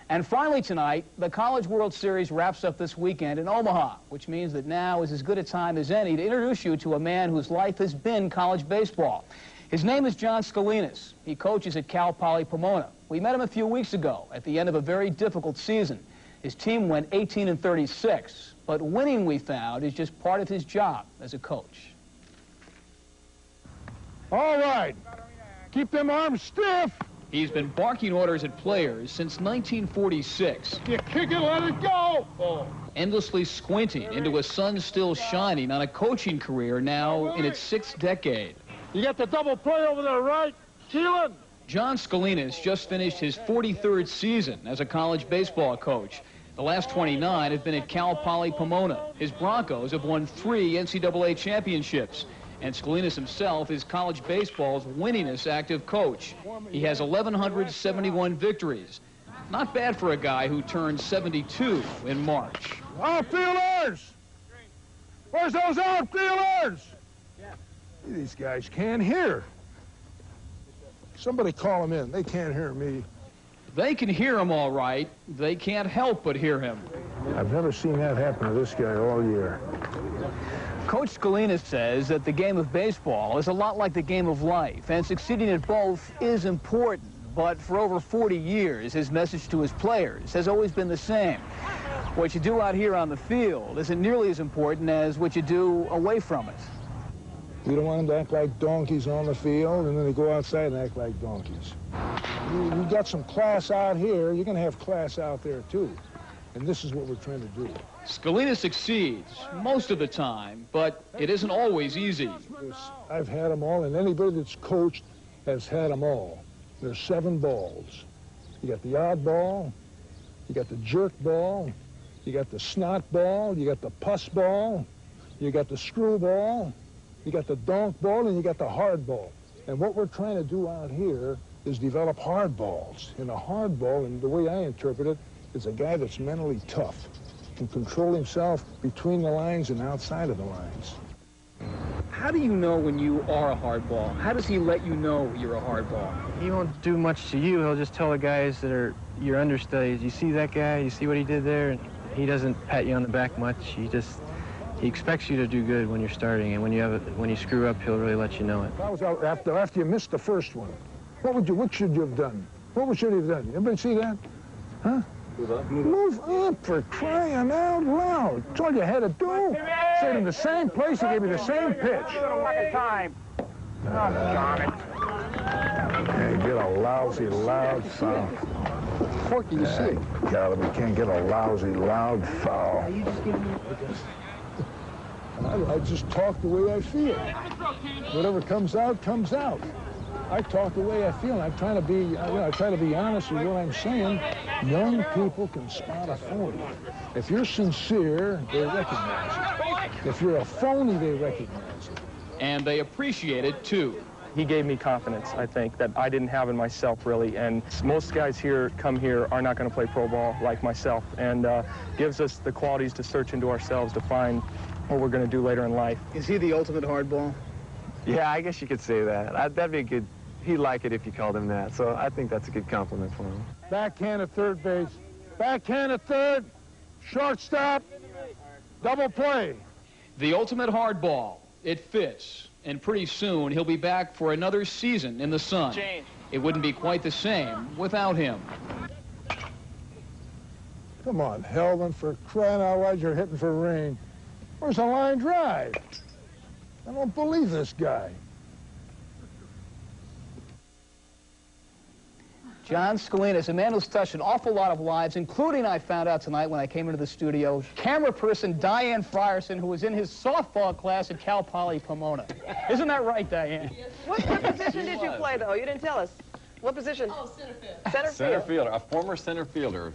And finally tonight, the College World Series wraps up this weekend in Omaha, which means that now is as good a time as any to introduce you to a man whose life has been college baseball. His name is John Scolinos. He coaches at Cal Poly Pomona. We met him a few weeks ago at the end of a very difficult season. His team went 18-36, but winning, we found, is just part of his job as a coach. All right, keep them arms stiff. He's been barking orders at players since 1946. You kick it, let it go. Oh. Endlessly squinting into a sun still shining on a coaching career now in its 6th decade. You got the double play over there, right? Keelan. John Scolinos just finished his 43rd season as a college baseball coach. The last 29 have been at Cal Poly Pomona. His Broncos have won 3 NCAA championships. And Scolinos himself is college baseball's winningest active coach. He has 1,171 victories. Not bad for a guy who turned 72 in March. Outfielders! Where's those outfielders? These guys can't hear. Somebody call them in. They can't hear me. They can hear him all right. They can't help but hear him. I've never seen that happen to this guy all year. Coach Scolinos says that the game of baseball is a lot like the game of life, and succeeding at both is important. But for over 40 years, his message to his players has always been the same. What you do out here on the field isn't nearly as important as what you do away from it. We don't want them to act like donkeys on the field, and then they go outside and act like donkeys. You got some class out here, you're going to have class out there, too. And this is what we're trying to do. Scolinos succeeds most of the time, but it isn't always easy. I've had them all, and anybody that's coached has had them all. There's 7 balls. You got the odd ball, you got the jerk ball, you got the snot ball, you got the puss ball, you got the screw ball, you got the donk ball, and you got the hard ball. And what we're trying to do out here is develop hard balls. And a hard ball, and the way I interpret it, is a guy that's mentally tough, can control himself between the lines and outside of the lines. How do you know when you are a hardball? How does he let you know you're a hardball? He won't do much to you. He'll just tell the guys that are your understudies, you see that guy, you see what he did there? And he doesn't pat you on the back much. He expects you to do good when you're starting, and when you screw up, he'll really let you know it. That was after you missed the first one. What should you have done? What should you have done? Everybody see that? Huh? Move up, for crying out loud. That's all you had to do. Stayed in the same place and gave you the same pitch. Time. Oh, darn it. Can't get a lousy, loud foul. What can you say? God, we can't get a lousy, loud foul. I just talk the way I feel. Whatever comes out, comes out. I talk the way I feel, and I'm trying to be, I try to be honest with what I'm saying. Young people can spot a phony. If you're sincere, they recognize it. If you're a phony, they recognize it. And they appreciate it, too. He gave me confidence, I think, that I didn't have in myself, really. And most guys come here are not going to play pro ball like myself, and gives us the qualities to search into ourselves to find what we're going to do later in life. Is he the ultimate hardball? Yeah, I guess you could say that. That'd be a good... He'd like it if you called him that, so I think that's a good compliment for him. Backhand at third base. Backhand at third. Shortstop. Double play. The ultimate hardball. It fits. And pretty soon, he'll be back for another season in the sun. Change. It wouldn't be quite the same without him. Come on, Helvin, for crying out loud, you're hitting for rain. Where's the line drive? I don't believe this guy. John Scolinos, a man who's touched an awful lot of lives, including, I found out tonight when I came into the studio, camera person Diane Frierson, who was in his softball class at Cal Poly Pomona. Isn't that right, Diane? What position did you play, though? You didn't tell us. What position? Oh, center field. Center field. Center fielder, a former center fielder of his.